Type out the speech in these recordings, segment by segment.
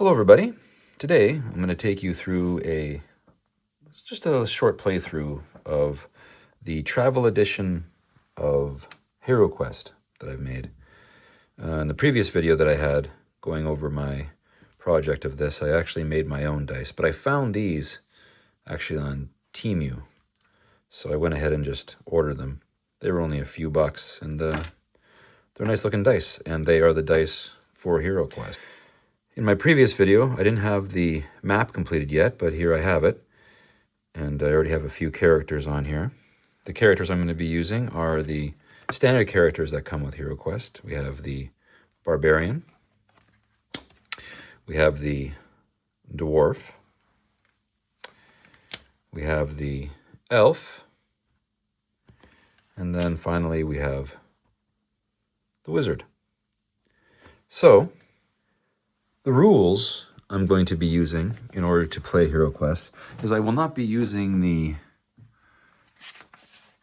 Hello everybody. Today I'm going to take you through just a short playthrough of the travel edition of HeroQuest that I've made. In the previous video that I had going over my project of this, I actually made my own dice, but I found these actually on Temu. So I went ahead and just ordered them. They were only a few bucks, and they're nice looking dice, and they are the dice for HeroQuest. In my previous video, I didn't have the map completed yet, but here I have it. And I already have a few characters on here. The characters I'm going to be using are the standard characters that come with HeroQuest. We have the Barbarian. We have the Dwarf. We have the Elf. And then finally we have the Wizard. So, the rules I'm going to be using in order to play HeroQuest is I will not be using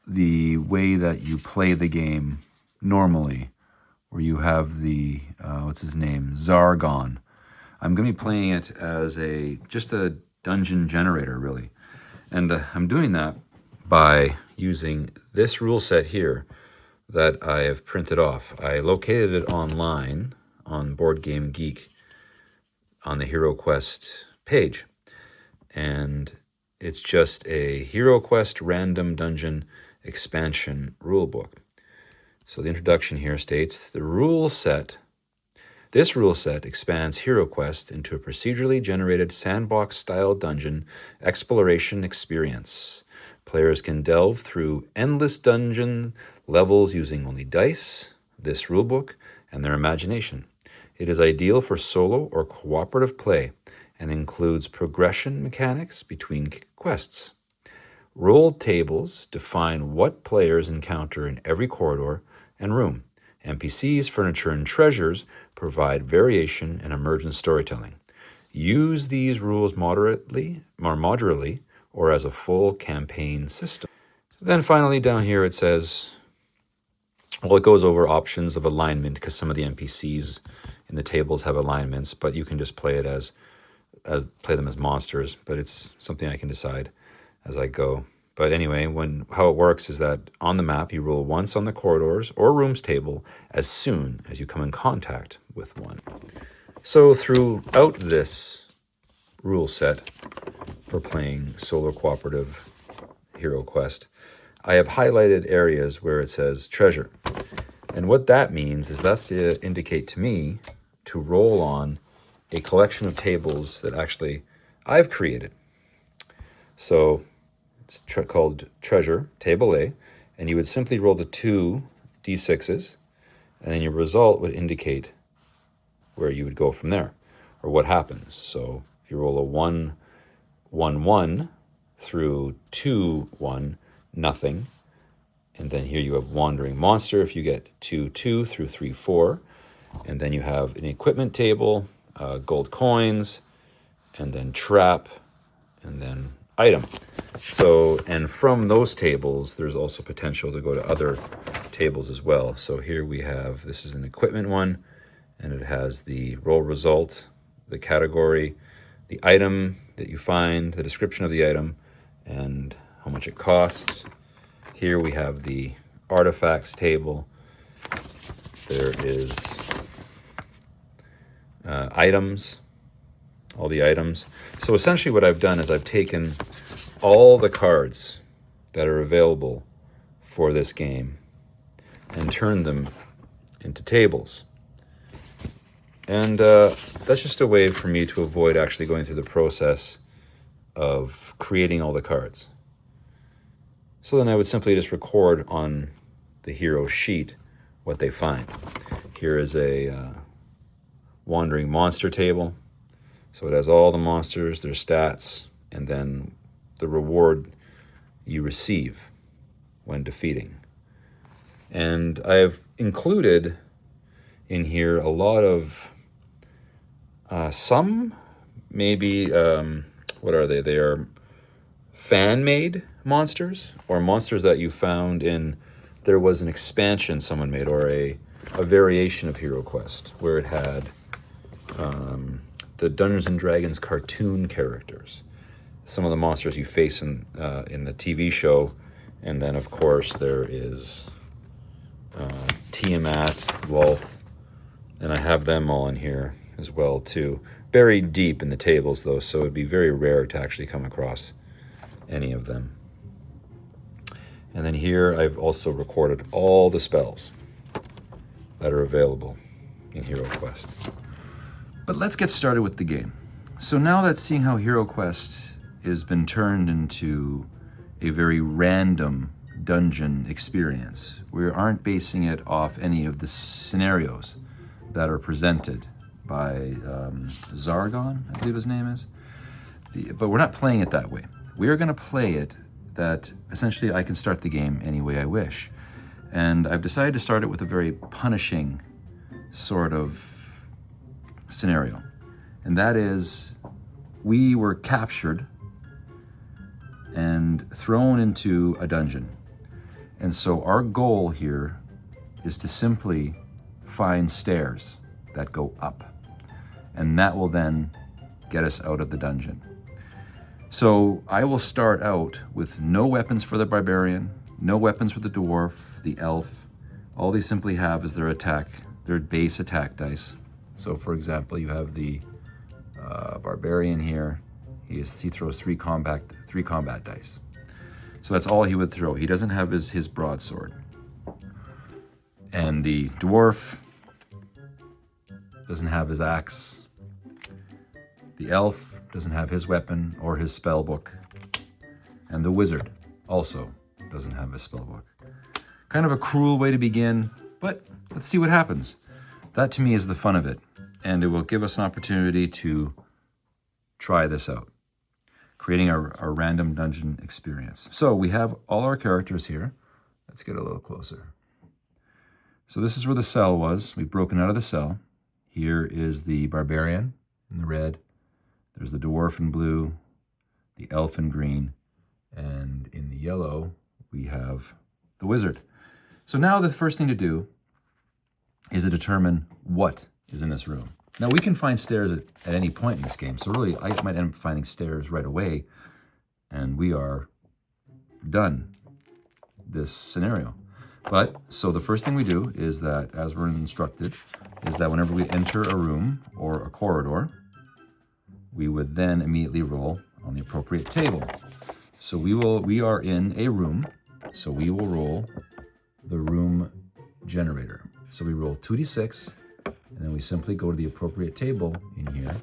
the way that you play the game normally, where you have the, what's his name, Zargon. I'm going to be playing it as just a dungeon generator, really. And I'm doing that by using this rule set here that I have printed off. I located it online on Board Game Geek on the HeroQuest page, and it's just a HeroQuest Random Dungeon Expansion rulebook. So the introduction here states, this rule set expands HeroQuest into a procedurally generated sandbox-style dungeon exploration experience. Players can delve through endless dungeon levels using only dice, this rulebook, and their imagination. It is ideal for solo or cooperative play and includes progression mechanics between quests. Roll tables define what players encounter in every corridor and room. NPCs, furniture, and treasures provide variation and emergent storytelling. Use these rules modularly or as a full campaign system. Then finally down here it says, well, it goes over options of alignment because some of the NPCs in the tables have alignments, but you can just play it play them as monsters, but it's something I can decide as I go. But anyway, how it works is that on the map, you roll once on the corridors or rooms table as soon as you come in contact with one. So throughout this rule set for playing solo cooperative HeroQuest, I have highlighted areas where it says treasure. And what that means is that's to indicate to me to roll on a collection of tables that actually I've created. So it's called Treasure, Table A, and you would simply roll the 2 d6s, and then your result would indicate where you would go from there, or what happens. So if you roll a 1, 1, 1 through 2, 1, nothing. And then here you have Wandering Monster if you get 2, 2 through 3, 4. And then you have an equipment table, gold coins, and then trap, and then item. So, and from those tables, there's also potential to go to other tables as well. So here we have, this is an equipment one, and it has the roll result, the category, the item that you find, the description of the item, and how much it costs. Here we have the artifacts table. There is items, all the items. So essentially what I've done is I've taken all the cards that are available for this game and turned them into tables. And that's just a way for me to avoid actually going through the process of creating all the cards. So then I would simply just record on the hero sheet what they find. Here is a Wandering Monster table. So it has all the monsters, their stats, and then the reward you receive when defeating. And I've included in here a lot of some maybe, what are they? They are fan-made monsters, or monsters that you found in, there was an expansion someone made, or a variation of HeroQuest where it had the Dungeons and Dragons cartoon characters. Some of the monsters you face in the TV show, and then of course there is Tiamat, Wolf, and I have them all in here as well too. Buried deep in the tables though, so it'd be very rare to actually come across any of them. And then here I've also recorded all the spells that are available in HeroQuest. But let's get started with the game. So now that seeing how HeroQuest has been turned into a very random dungeon experience, we aren't basing it off any of the scenarios that are presented by Zargon, I believe his name is. But we're not playing it that way. We are going to play it that essentially I can start the game any way I wish. And I've decided to start it with a very punishing sort of scenario. And that is, we were captured and thrown into a dungeon. And so our goal here is to simply find stairs that go up. And that will then get us out of the dungeon. So I will start out with no weapons for the Barbarian, no weapons for the Dwarf, the Elf. All they simply have is their base attack dice. So for example, you have the Barbarian here. He throws three combat dice. So that's all he would throw. He doesn't have his broadsword. And the Dwarf doesn't have his axe. The Elf doesn't have his weapon or his spell book. And the Wizard also doesn't have his spell book. Kind of a cruel way to begin, but let's see what happens. That to me is the fun of it, and it will give us an opportunity to try this out, creating our random dungeon experience. So we have all our characters here. Let's get a little closer. So this is where the cell was. We've broken out of the cell. Here is the Barbarian in the red. There's the Dwarf in blue, the Elf in green, and in the yellow, we have the Wizard. So now the first thing to do is to determine what is in this room. Now we can find stairs at any point in this game, so really I might end up finding stairs right away, and we are done this scenario. But, so the first thing we do is that, as we're instructed, is that whenever we enter a room or a corridor, we would then immediately roll on the appropriate table. So we are in a room, so we will roll the room generator. So we roll 2d6, and then we simply go to the appropriate table in here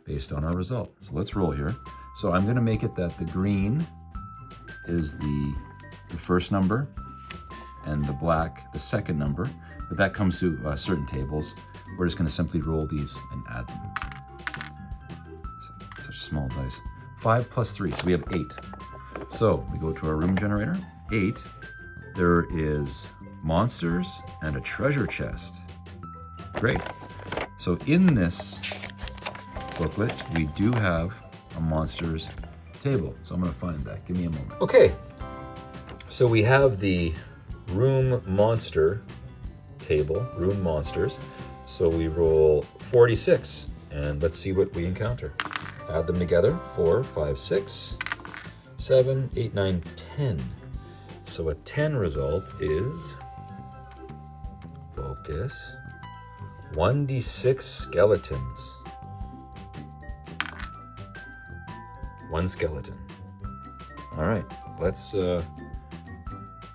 based on our result. So let's roll here. So I'm gonna make it that the green is the first number, and the black the second number, but that comes to certain tables. We're just gonna simply roll these and add them. Such small dice. 5 plus 3, so we have 8. So we go to our room generator. 8, there is monsters and a treasure chest. Great. So in this booklet, we do have a monsters table. So I'm gonna find that, give me a moment. Okay, so we have the room monster table, room monsters. So we roll 46, and let's see what we encounter. Add them together, 4, 5, 6, 7, 8, 9, 10. So a 10 result is, focus, 1d6 skeletons. 1 skeleton. All right, let's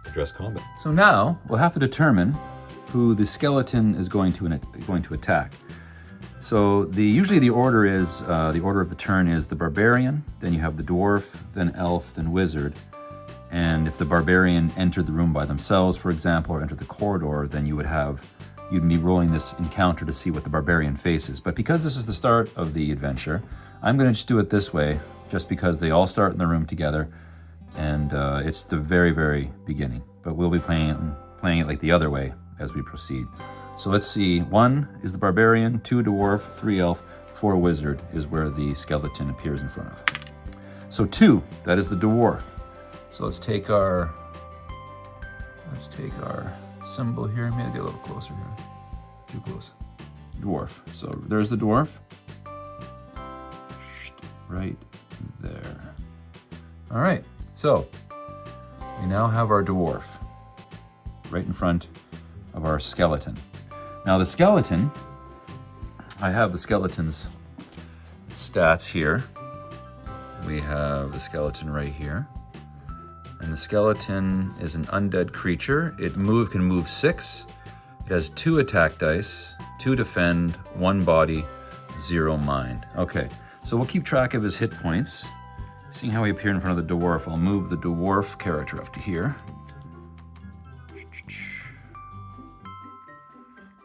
address combat. So now we'll have to determine who the skeleton is going to attack. So usually the order is, the order of the turn is the Barbarian, then you have the Dwarf, then Elf, then Wizard. And if the Barbarian entered the room by themselves, for example, or entered the corridor, then you'd be rolling this encounter to see what the Barbarian faces. But because this is the start of the adventure, I'm gonna just do it this way, just because they all start in the room together, and it's the very, very beginning. But we'll be playing it like the other way as we proceed. So let's see, 1 is the Barbarian, 2 Dwarf, 3 Elf, 4 Wizard is where the skeleton appears in front of. So 2, that is the Dwarf. So let's take our symbol here. Maybe get a little closer here. Too close. Dwarf. So there's the Dwarf. right there. All right, so we now have our dwarf right in front of our skeleton. Now the skeleton, I have the skeleton's stats here. We have the skeleton right here. And the skeleton is an undead creature. It can move 6. It has 2 attack dice, 2 defend, 1 body, 0 mind. Okay, so we'll keep track of his hit points. Seeing how he appeared in front of the dwarf, I'll move the dwarf character up to here.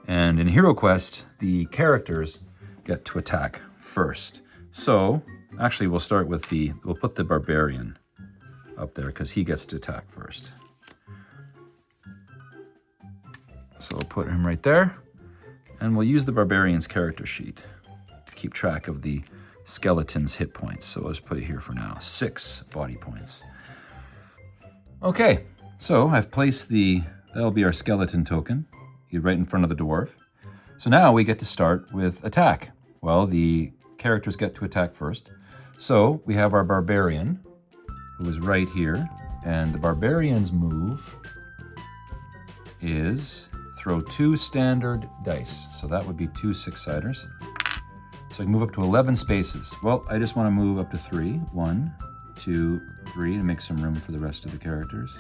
And in HeroQuest, the characters get to attack first. So, actually we'll start with we'll put the Barbarian up there because he gets to attack first. So we'll put him right there. And we'll use the Barbarian's character sheet to keep track of the skeleton's hit points. So let's put it here for now, 6 body points. Okay, so I've placed that'll be our skeleton token. He's right in front of the dwarf. So now we get to start with attack. Well, the characters get to attack first. So we have our Barbarian, who is right here. And the Barbarian's move is throw 2 standard dice. So that would be 2 6-siders. So I can move up to 11 spaces. Well, I just want to move up to 3. 1, 2, 3 to make some room for the rest of the characters.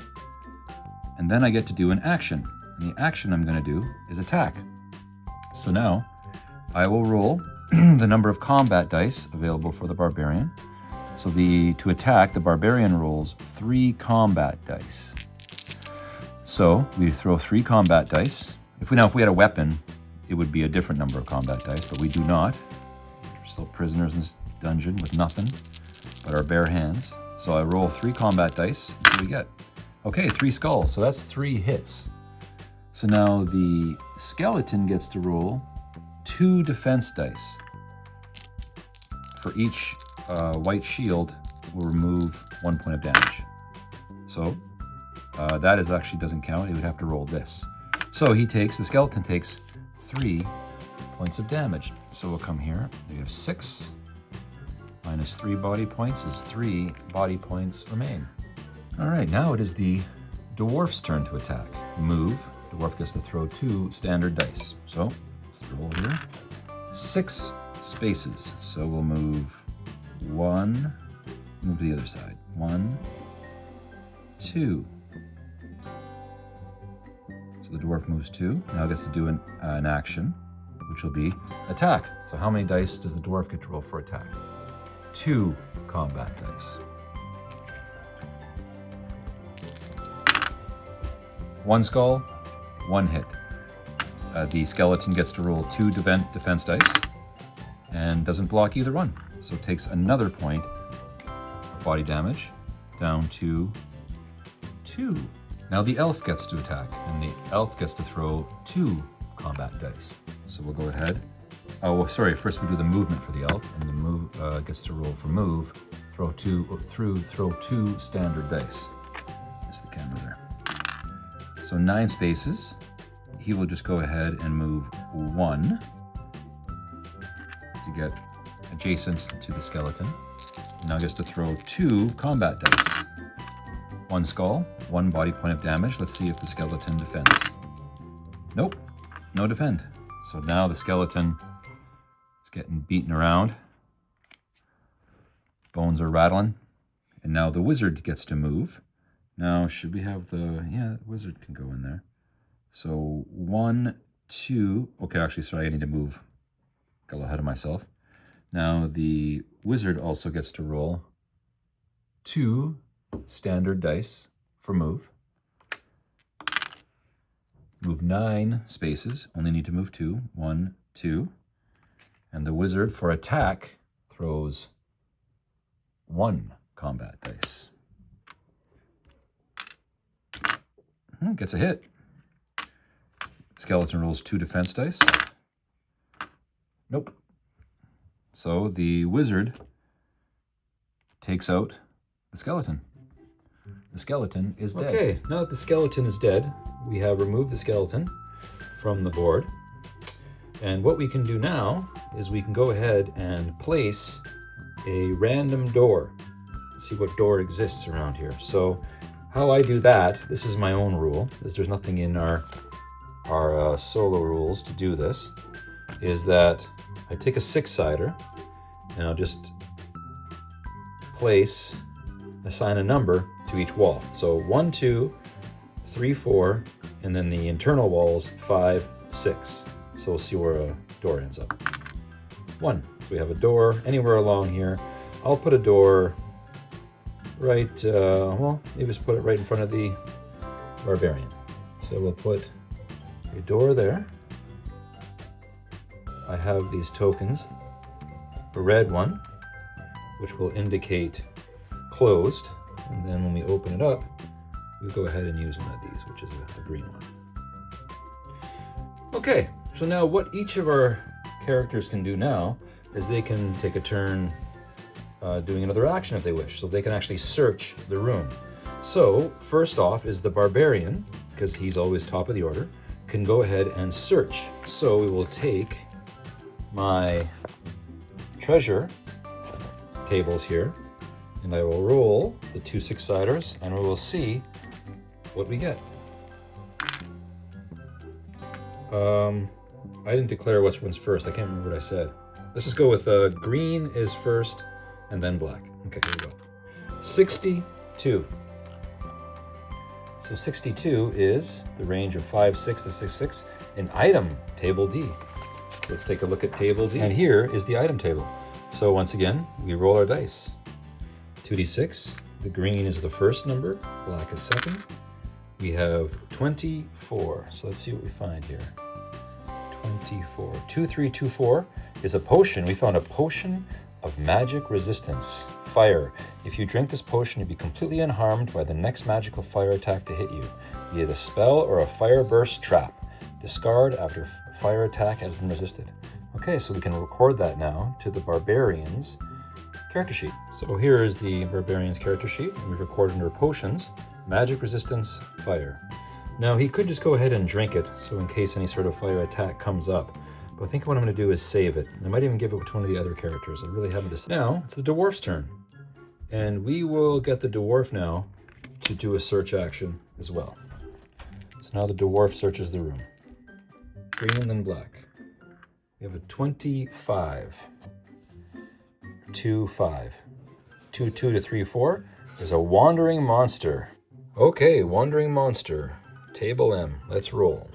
And then I get to do an action. And the action I'm going to do is attack. So now I will roll the number of combat dice available for the Barbarian. So to attack, the Barbarian rolls 3 combat dice. So we throw 3 combat dice. If we had a weapon, it would be a different number of combat dice, but we do not. We're still prisoners in this dungeon with nothing but our bare hands. So I roll 3 combat dice. What do we get? Okay, 3 skulls. So that's 3 hits. So now the skeleton gets to roll 2 defense dice. For each white shield, will remove 1 point of damage. So that actually doesn't count. He would have to roll this. So the skeleton takes 3 points of damage. So we'll come here. We have 6 minus 3 body points is 3 body points remain. All right, now it is the dwarf's turn to attack. Move. Dwarf gets to throw 2 standard dice. So let's roll here. 6 spaces. So we'll move 1, move to the other side. 1, 2. So the dwarf moves 2. Now it gets to do an action, which will be attack. So how many dice does the dwarf get to roll for attack? 2 combat dice. 1 skull, 1 hit. The skeleton gets to roll 2 defense dice and doesn't block either one. So it takes another point of body damage down to 2. Now the elf gets to attack, and the elf gets to throw 2 combat dice. So we'll go ahead. Oh, sorry, first we do the movement for the elf, and the move gets to roll for move, throw 2 standard dice. There's the camera there. So 9 spaces. He will just go ahead and move 1 to get adjacent to the skeleton. Now gets to throw 2 combat dice. 1 skull, 1 body point of damage. Let's see if the skeleton defends. Nope, no defend. So now the skeleton is getting beaten around. Bones are rattling. And now the wizard gets to move. Now, should we have the wizard can go in there. So 1, 2, okay, actually, sorry, I need to move. Got a little ahead of myself. Now the wizard also gets to roll 2 standard dice for move. Move 9 spaces, only need to move 2. 1, 2. And the wizard for attack throws 1 combat dice. Gets a hit. Skeleton rolls 2 defense dice. Nope. So the wizard takes out the skeleton. The skeleton is dead. Okay, now that the skeleton is dead, we have removed the skeleton from the board. And what we can do now is we can go ahead and place a random door. Let's see what door exists around here. So how I do that, this is my own rule, is there's nothing in our solo rules to do this, is that I take a 6-sider and I'll just assign a number to each wall. So 1, 2, 3, 4, and then the internal walls 5, 6. So we'll see where a door ends up. 1. So we have a door anywhere along here. I'll put a door right, well, maybe just put it right in front of the Barbarian. So we'll put a door there. I have these tokens. A red one, which will indicate closed, and then when we open it up, we go ahead and use one of these, which is a green one. Okay, so now what each of our characters can do now is they can take a turn doing another action if they wish, so they can actually search the room. So first off is the Barbarian, because he's always top of the order, can go ahead and search. So we will take my treasure tables here, and I will roll the 2 6-siders, and we will see what we get. I didn't declare which one's first. I can't remember what I said. Let's just go with green is first, and then black. Okay, here we go. 62. So 62 is the range of 5, 6 to 6, 6 in item table D. So let's take a look at table D. And here is the item table. So once again, we roll our dice. 2d6, the green is the first number, black is second. We have 24, so let's see what we find here. 24, 2324 is a potion. We found a potion of magic resistance, fire. If you drink this potion, you'll be completely unharmed by the next magical fire attack to hit you, be it a spell or a fire burst trap. Discard after fire attack has been resisted. Okay, so we can record that now to the Barbarian's character sheet. So here is the Barbarian's character sheet, and we record under potions, magic resistance, fire. Now he could just go ahead and drink it, so in case any sort of fire attack comes up. But I think what I'm going to do is save it. I might even give it to one of the other characters. I really haven't decided. Now it's the Dwarf's turn, and we will get the Dwarf now to do a search action as well. So now the Dwarf searches the room. Green and then black. We have a 25. 2, 5. 2, 2 to 3, 4 is a wandering monster. Okay, wandering monster. Table M. Let's roll.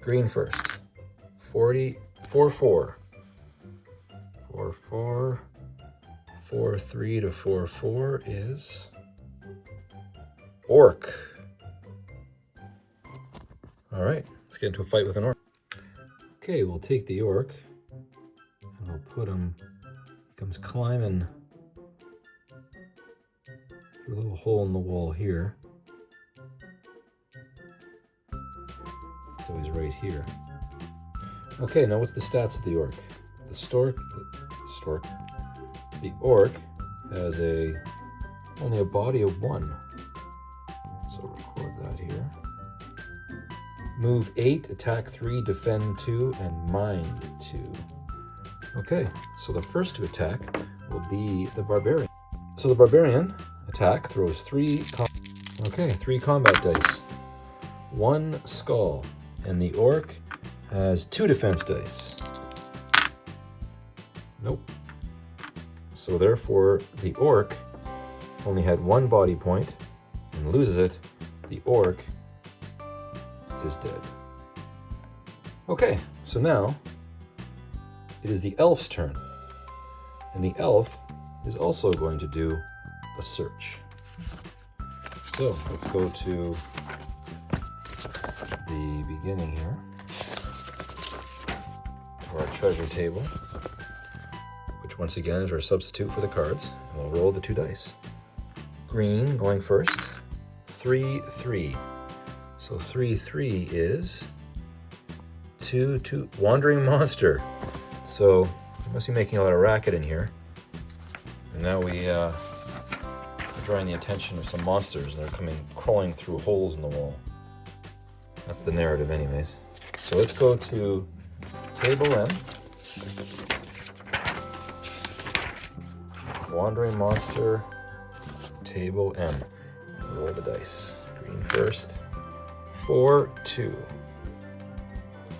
Green first. 40, 4, 4. 4, 4. 4, 3 to 4, 4 is orc. All right, let's get into a fight with an orc. Okay, we'll take the orc and we'll put him, comes climbing through a little hole in the wall here. So he's right here. Okay, now what's the stats of the orc? The orc has only a body of 1. So record that here. Move 8, attack 3, defend 2, and mind 2. Okay, so the first to attack will be the Barbarian. So the Barbarian attack throws 3 combat dice. 1 skull. And the orc has 2 defense dice. Nope. So therefore, the orc only had 1 body point and loses it. The orc is dead. Okay, so now it is the elf's turn. And the elf is also going to do a search. So let's go to the beginning here, to our treasure table, which once again is our substitute for the cards, and we'll roll the 2 dice. Green going first, 3, 3. So 3, 3 is 2, 2, wandering monster. So we must be making a lot of racket in here. And now we are drawing the attention of some monsters, and they're crawling through holes in the wall. That's the narrative anyways. So let's go to table M. Wandering monster, table M. Roll the dice. Green first. 4, 2.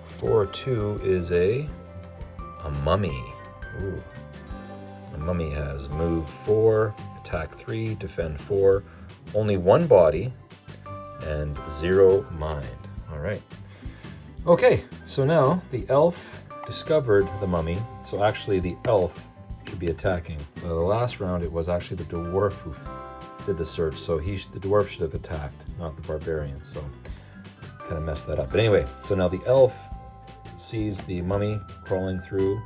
4, 2 is a mummy. Ooh. The mummy has move 4, attack 3, defend 4, only 1 body, and 0 mind. All right. Okay, so now the elf discovered the mummy. So actually the elf should be attacking. The last round it was actually the dwarf who did the search. So the dwarf should have attacked, not the barbarian. So kind of messed that up. But anyway, so now the elf sees the mummy crawling through.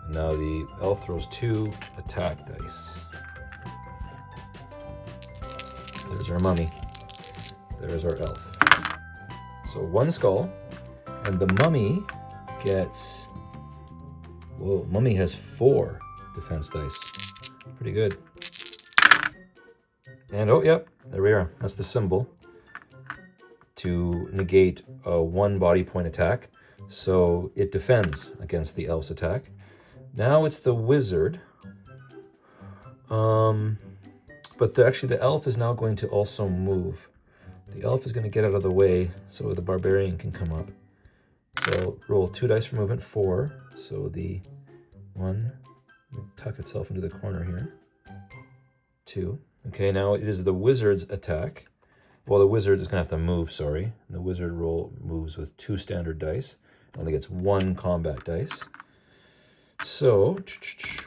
Now the elf throws 2 attack dice. There's our mummy. There's our elf. So 1 skull, and the mummy gets, whoa, mummy has 4 defense dice. Pretty good. And oh, yep, there we are. That's the symbol to negate a 1 body point attack. So it defends against the elf's attack. Now it's the wizard. But actually the elf is now going to also move. The elf is going to get out of the way so the barbarian can come up. So roll 2 dice for movement, 4. So the 1 will tuck itself into the corner here. 2. Okay, now it is the wizard's attack. Well, the wizard is going to have to move, sorry. The wizard moves with 2 standard dice. Only gets 1 combat dice. So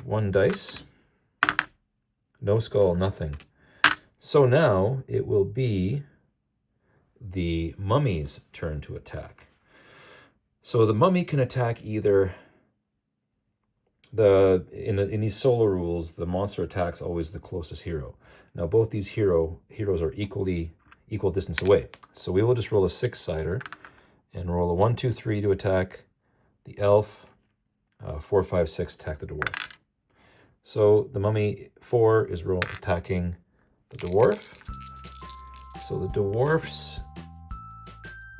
1 dice. No skull, nothing. So now it will be the mummy's turn to attack. So the mummy can attack either in these solo rules, the monster attacks always the closest hero. Now both these heroes are equal distance away. So we will just roll a 6-sider and roll a 1, 2, 3 to attack the elf, 4, 5, 6 attack the dwarf. So the mummy 4 is attacking the dwarf. So the dwarf's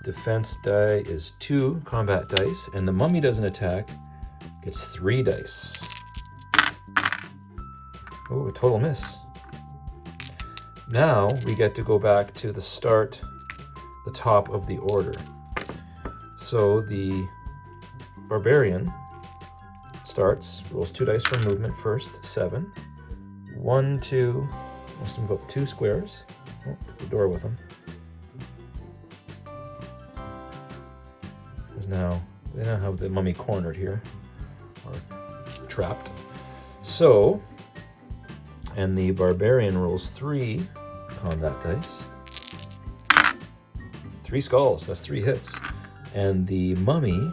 defense die is 2 combat dice, and the mummy doesn't attack, gets 3 dice. Oh, a total miss. Now we get to go back to the top of the order. So the barbarian starts, rolls 2 dice for movement first, 7. 1, 2, wants to move up 2 squares. Oh, took the door with him. They now have the mummy cornered here, or trapped. So, and the barbarian rolls 3 combat dice. 3 skulls, that's 3 hits. And the mummy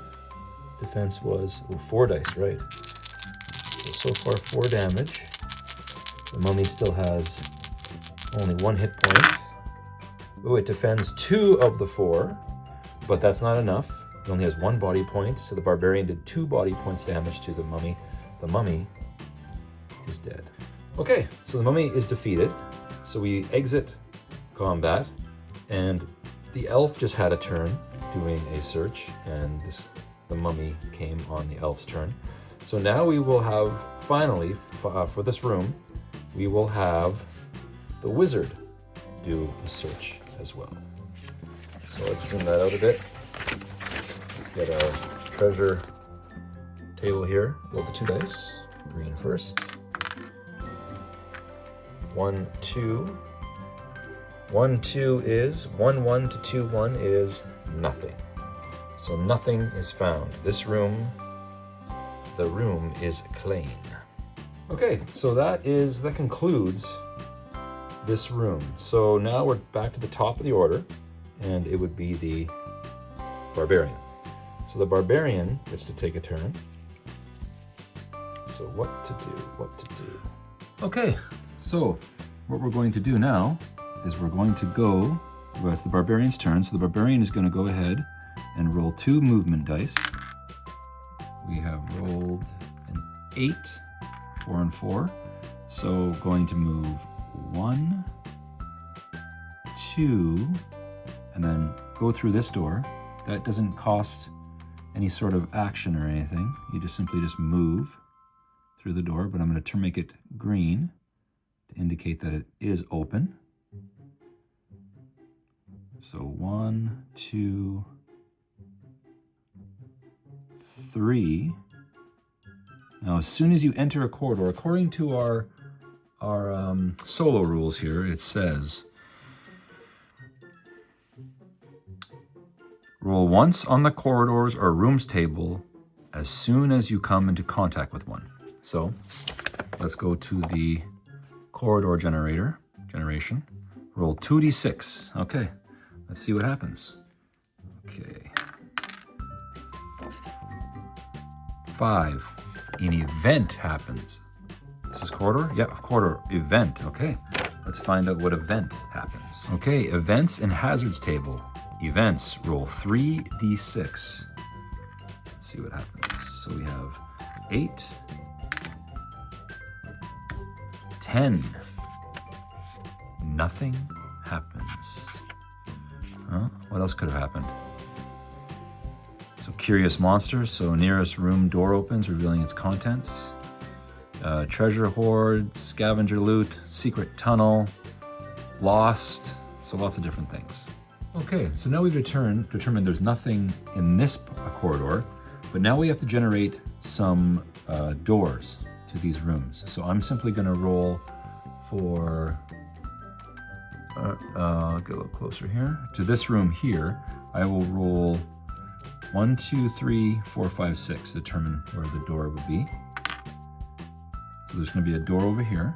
defense was 4 dice, right? So far 4 damage. The mummy still has only 1 hit point. Oh, it defends 2 of the 4, but that's not enough. It only has 1 body point, so the barbarian did 2 body points damage to the mummy. The mummy is dead. Okay, so the mummy is defeated. So we exit combat, and the elf just had a turn doing a search, and the mummy came on the elf's turn. So now we will have, finally, for this room, we will have the wizard do the search as well. So let's zoom that out a bit. Let's get our treasure table here. Roll the 2 dice. Green first. 1, 2. 1, 2 is 1, 1 to 2, 1 is nothing. So nothing is found. The room is clean. Okay, so that concludes this room. So now we're back to the top of the order, and it would be the barbarian. So the barbarian gets to take a turn. So what to do? Okay, so what we're going to do now is we're going to go, well, it's the barbarian's turn, so the barbarian is going to go ahead and roll 2 movement dice. We have rolled an 8, 4 and 4. So going to move 1, 2, and then go through this door. That doesn't cost any sort of action or anything. You just simply move through the door, but I'm going to make it green to indicate that it is open. So 1, 2, 3. Now, as soon as you enter a corridor, according to our solo rules here, it says roll once on the corridors or rooms table as soon as you come into contact with one. So let's go to the corridor generation. Roll 2d6. Okay, let's see what happens. Okay. 5. An event happens. This is corridor? Yeah, corridor event. Okay, let's find out what event happens. Okay, events and hazards table. Events, roll 3d6. Let's see what happens. So we have 8, 10. Nothing happens. Huh? What else could have happened? So curious monsters. So nearest room door opens, revealing its contents. Treasure hoard, scavenger loot, secret tunnel, lost. So lots of different things. Okay, so now we've determined there's nothing in this corridor, but now we have to generate some doors to these rooms. So I'm simply going to roll for, I'll get a little closer here, to this room here. I will roll 1, 2, 3, 4, 5, 6 to determine where the door would be. So there's going to be a door over here.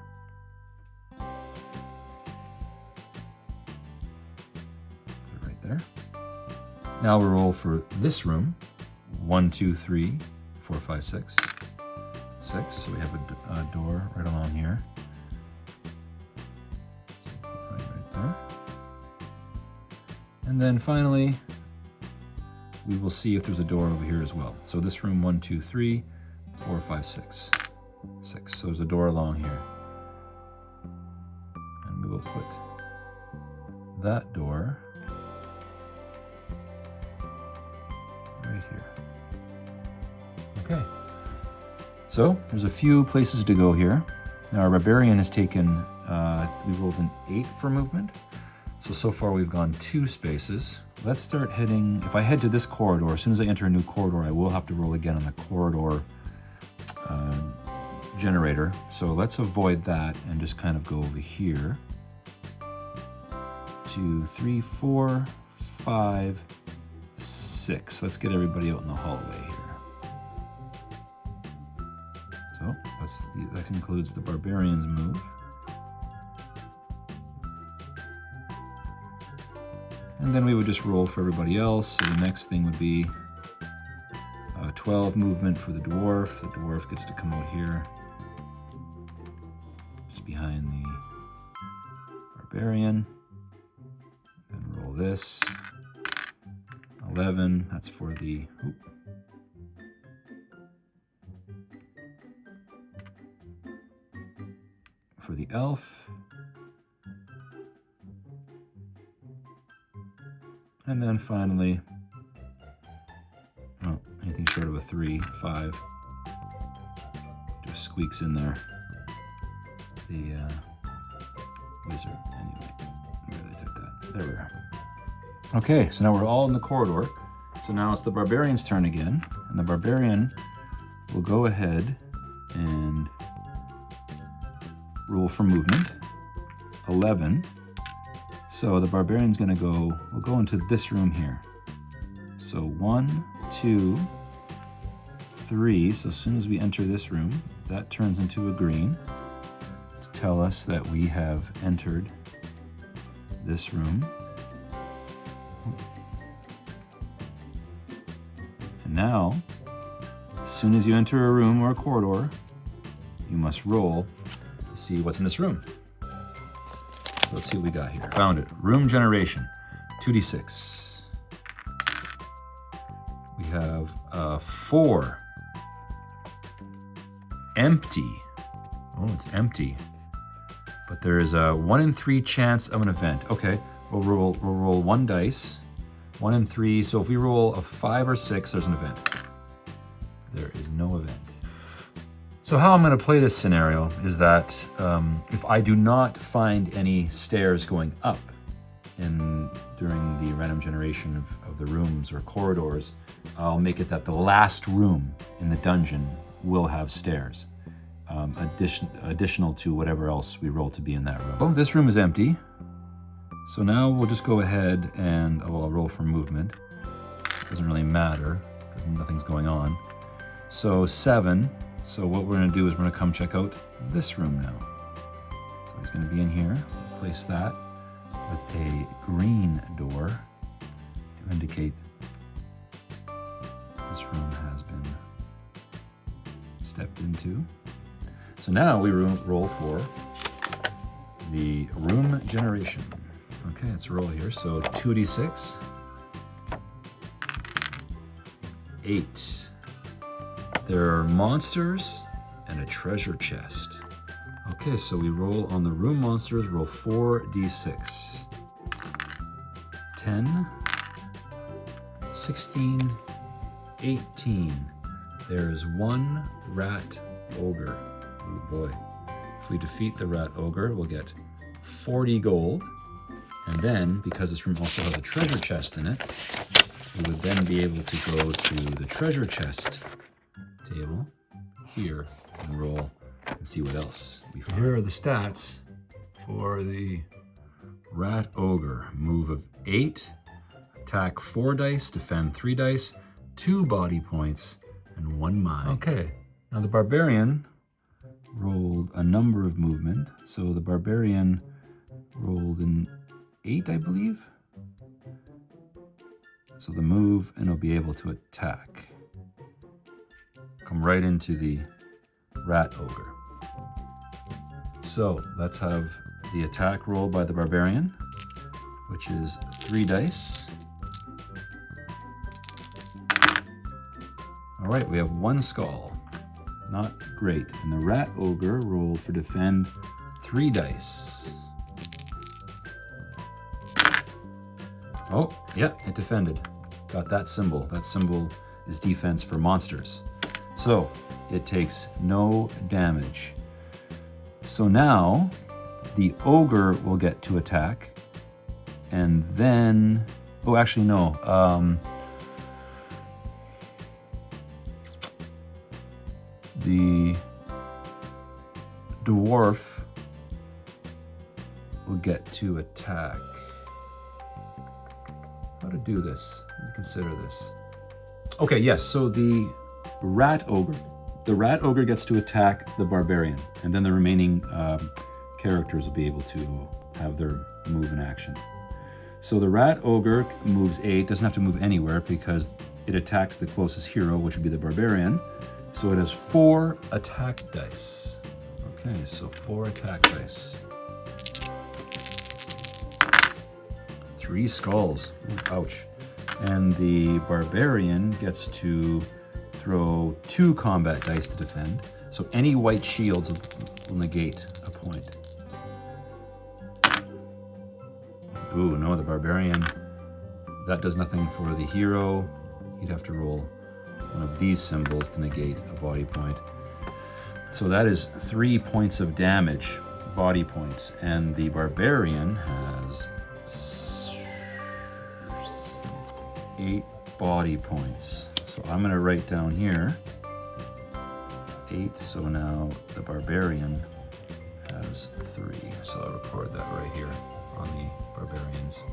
Right there. Now we'll roll for this room. 1, 2, 3, 4, 5, 6. 6. So we have a door right along here. So right there. And then finally, we will see if there's a door over here as well. So this room, 1, 2, 3, 4, 5, 6. 6. So there's a door along here. And we will put that door right here. Okay. So there's a few places to go here. Now our Barbarian has taken, we rolled an 8 for movement. So far we've gone 2 spaces. Let's start heading, if I head to this corridor, as soon as I enter a new corridor, I will have to roll again on the corridor generator. So let's avoid that and just kind of go over here. 2, 3, 4, 5, 6. Let's get everybody out in the hallway here. So that concludes the Barbarian's move. And then we would just roll for everybody else. So the next thing would be 12 movement for the Dwarf. The Dwarf gets to come out here, just behind the Barbarian. Then roll this. 11, that's for the... for the elf. And then finally, oh, anything short of a 3, 5, just squeaks in there. The wizard, anyway. Really take that. There we are. Okay, so now we're all in the corridor. So now it's the Barbarian's turn again, and the Barbarian will go ahead and roll for movement. 11. So the Barbarian's gonna go, we'll go into this room here. So 1, 2, 3. So as soon as we enter this room, that turns into a green to tell us that we have entered this room. And now, as soon as you enter a room or a corridor, you must roll to see what's in this room. Let's see what we got here. Found it. Room generation, 2d6. We have 4. Empty. Oh, it's empty. But there is a 1 in 3 chance of an event. Okay, we'll roll 1 dice. 1 in 3. So if we roll a 5 or 6, there's an event. There is no event. So how I'm going to play this scenario is that if I do not find any stairs going up during the random generation of the rooms or corridors, I'll make it that the last room in the dungeon will have stairs, additional to whatever else we roll to be in that room. Well, this room is empty, so now we'll just go ahead and I'll roll for movement. Doesn't really matter, nothing's going on. So 7. So what we're going to do is we're going to come check out this room now. So he's going to be in here. Place that with a green door to indicate this room has been stepped into. So now we roll for the room generation. Okay, let's roll here. So 2d6. 8. There are monsters and a treasure chest. Okay, so we roll on the room monsters, roll 4d6. 10, 16, 18. There's one rat ogre. Oh boy. If we defeat the rat ogre, we'll get 40 gold. And then, because this room also has a treasure chest in it, we would then be able to go to the treasure chest table here and roll and see what else we find. Here are the stats for the rat ogre. Move of 8, attack 4 dice, defend 3 dice, 2 body points, and 1 mind. Okay, now the barbarian rolled a number of movement. So the barbarian rolled an 8, I believe. So the move, and he'll be able to attack. Come right into the rat ogre. So let's have the attack roll by the barbarian, which is 3 dice. All right, we have 1 skull. Not great. And the rat ogre rolled for defend 3 dice. Oh, yeah, it defended. Got that symbol. That symbol is defense for monsters. So it takes no damage. So now the ogre will get to attack. And then, oh, actually, no. The dwarf will get to attack. How to do this? Let me consider this. Okay, yes, so the rat ogre gets to attack the barbarian, and then the remaining characters will be able to have their move in action. So the rat ogre moves 8, doesn't have to move anywhere because it attacks the closest hero, which would be the barbarian. So it has 4 attack dice. Okay, so 4 attack dice. 3 skulls. Ooh, ouch. And the barbarian gets to throw 2 combat dice to defend. So any white shields will negate a point. Ooh, no, the barbarian. That does nothing for the hero. He'd have to roll one of these symbols to negate a body point. So that is 3 points of damage, body points. And the barbarian has 8 body points. So I'm going to write down here 8. So now the barbarian has 3. So I'll record that right here on the barbarian's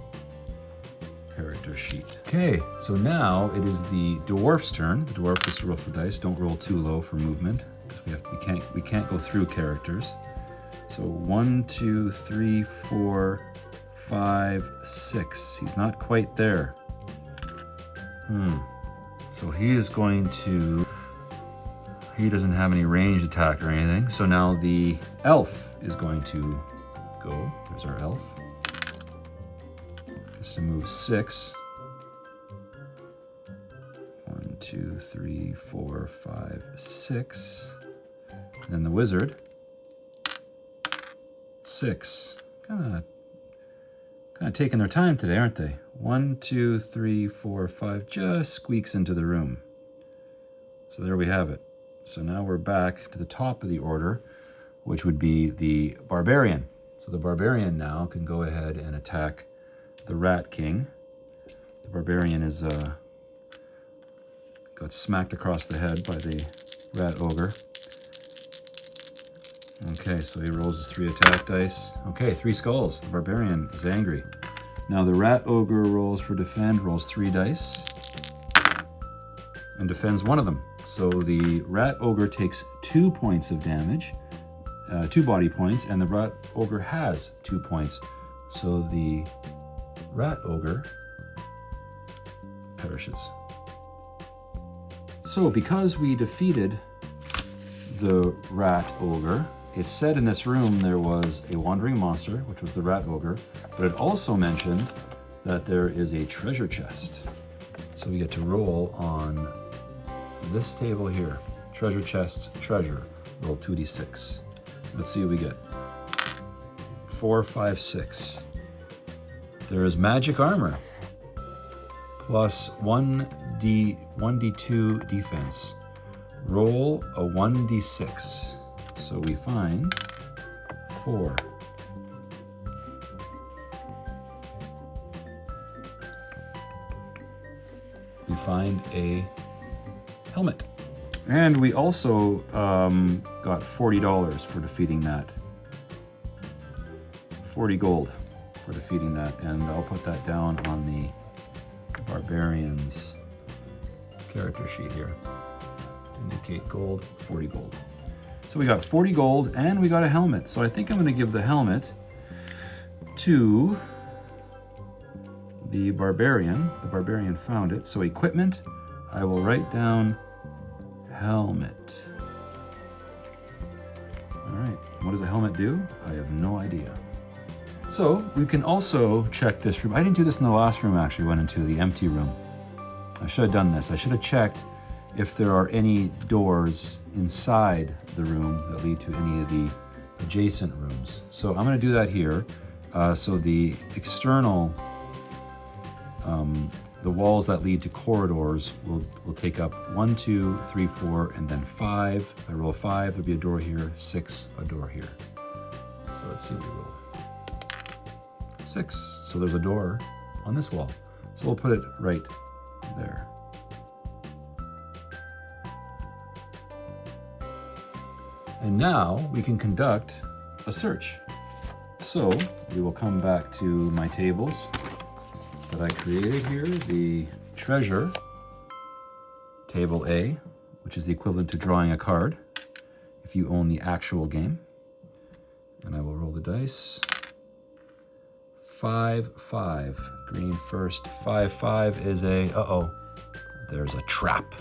character sheet. Okay, so now it is the dwarf's turn. The dwarf gets to roll for dice. Don't roll too low for movement. We can't go through characters. So 1, 2, 3, 4, 5, 6. He's not quite there. So he is going to. He doesn't have any ranged attack or anything. So now the elf is going to go. There's our elf. Gets to move 6. 1, 2, 3, 4, 5, 6. And then the wizard. 6. Kind of taking their time today, aren't they? 1, 2, 3, 4, 5. Just squeaks into the room. So there we have it. So now we're back to the top of the order, which would be the Barbarian. So the Barbarian now can go ahead and attack the Rat King. The Barbarian is got smacked across the head by the Rat Ogre. Okay, so he rolls his 3 attack dice. Okay, 3 skulls. The Barbarian is angry. Now the Rat Ogre rolls for defend, rolls 3 dice, and defends one of them. So the Rat Ogre takes 2 points of damage, 2 body points, and the Rat Ogre has 2 points. So the Rat Ogre perishes. So because we defeated the Rat Ogre, it said in this room there was a wandering monster, which was the Rat Ogre, but it also mentioned that there is a treasure chest. So we get to roll on this table here. Treasure chest, treasure. Roll 2d6. Let's see what we get. 4, 5, 6. There is magic armor, plus 1d2 defense. Roll a 1d6. So we find 4. We find a helmet. And we also got $40 for defeating that. 40 gold for defeating that. And I'll put that down on the Barbarian's character sheet here. Indicate gold, 40 gold. So we got 40 gold and we got a helmet. So I think I'm going to give the helmet to the Barbarian. The Barbarian found it. So equipment, I will write down helmet. All right, what does a helmet do? I have no idea. So we can also check this room. I didn't do this in the last room, actually. Went into the empty room. I should have done this. I should have checked if there are any doors inside the room that lead to any of the adjacent rooms. So I'm going to do that here. So the external, the walls that lead to corridors will take up 1, 2, 3, 4, and then 5. If I roll 5, there'll be a door here. 6, a door here. So let's see what we roll. 6. So there's a door on this wall. So we'll put it right there. And now we can conduct a search. So we will come back to my tables that I created here. The treasure, table A, which is the equivalent to drawing a card if you own the actual game. And I will roll the dice. 5, 5, green first. 5, 5 is a, there's a trap.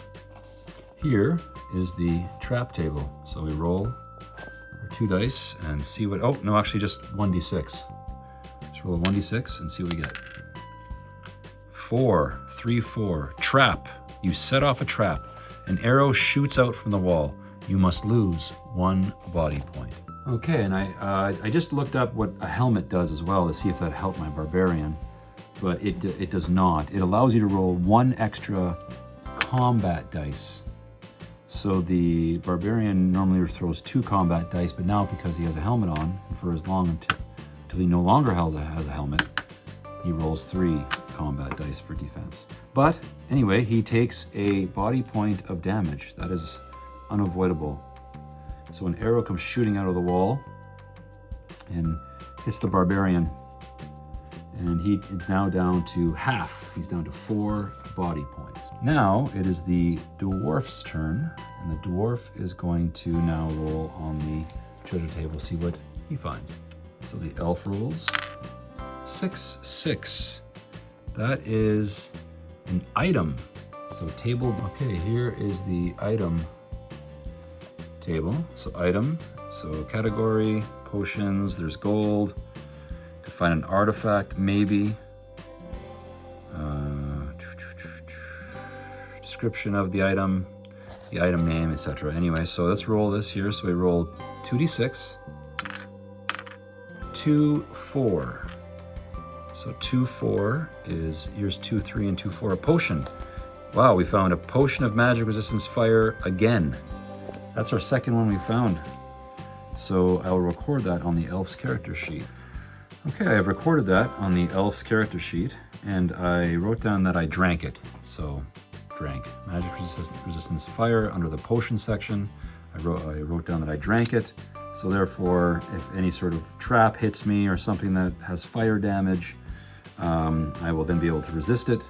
Here is the trap table. So we roll our 2 dice and see what, actually just 1d6. Just roll a 1d6 and see what we get. 4, 3, 4, trap. You set off a trap. An arrow shoots out from the wall. You must lose 1 body point. Okay, and I just looked up what a helmet does as well to see if that helped my Barbarian, but it does not. It allows you to roll 1 extra combat dice. So the Barbarian normally throws 2 combat dice, but now because he has a helmet on, for as long until he no longer has a helmet, he rolls 3 combat dice for defense. But anyway, he takes a body point of damage. That is unavoidable. So an arrow comes shooting out of the wall and hits the Barbarian. And he is now down to half. He's down to 4 body points. Now it is the Dwarf's turn. And the Dwarf is going to now roll on the treasure table, see what he finds. So the elf rolls 6, 6. That is an item. So table, okay, here is the item table. So item, so category, potions, there's gold. Could find an artifact, maybe. Description of the item name, etc. Anyway, so let's roll this here. So we roll 2d6, 2, 4. So 2, 4 is, here's 2, 3, and 2, 4, a potion. Wow, we found a potion of magic resistance fire again. That's our second one we found. So I'll record that on the elf's character sheet. Okay, I've recorded that on the elf's character sheet, and I wrote down that I drank it. So, drank. Magic resistance to fire under the potion section. I wrote down that I drank it. So therefore, if any sort of trap hits me or something that has fire damage, I will then be able to resist it,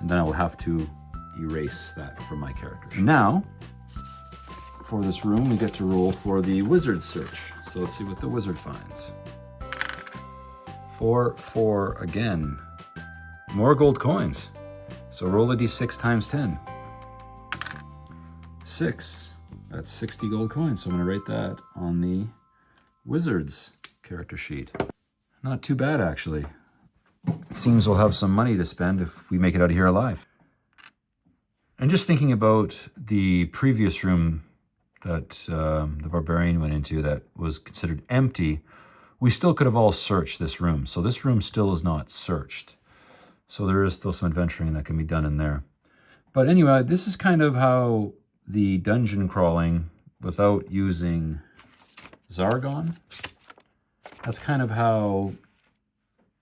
and then I will have to erase that from my character sheet. Now, for this room, we get to roll for the wizard search. So let's see what the wizard finds. 4, 4 again. More gold coins. So roll a d6 times 10. 6. That's 60 gold coins. So I'm going to write that on the wizard's character sheet. Not too bad, actually. It seems we'll have some money to spend if we make it out of here alive. And just thinking about the previous room that the Barbarian went into that was considered empty, we still could have all searched this room. So this room still is not searched. So there is still some adventuring that can be done in there. But anyway, this is kind of how the dungeon crawling without using Zargon, that's kind of how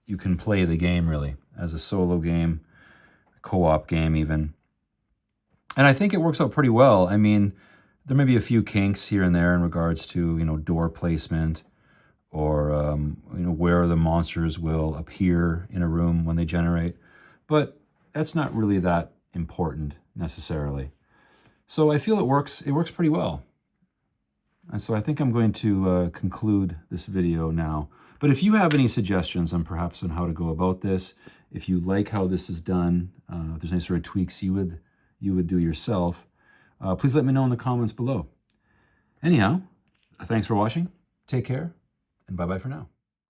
you can play the game really, as a solo game, co-op game even. And I think it works out pretty well. I mean, there may be a few kinks here and there in regards to, door placement or, where the monsters will appear in a room when they generate. But that's not really that important necessarily. So I feel it works pretty well. And so I think I'm going to conclude this video now. But if you have any suggestions on perhaps on how to go about this, if you like how this is done, if there's any sort of tweaks you would do yourself, please let me know in the comments below. Anyhow, thanks for watching. Take care, and bye-bye for now.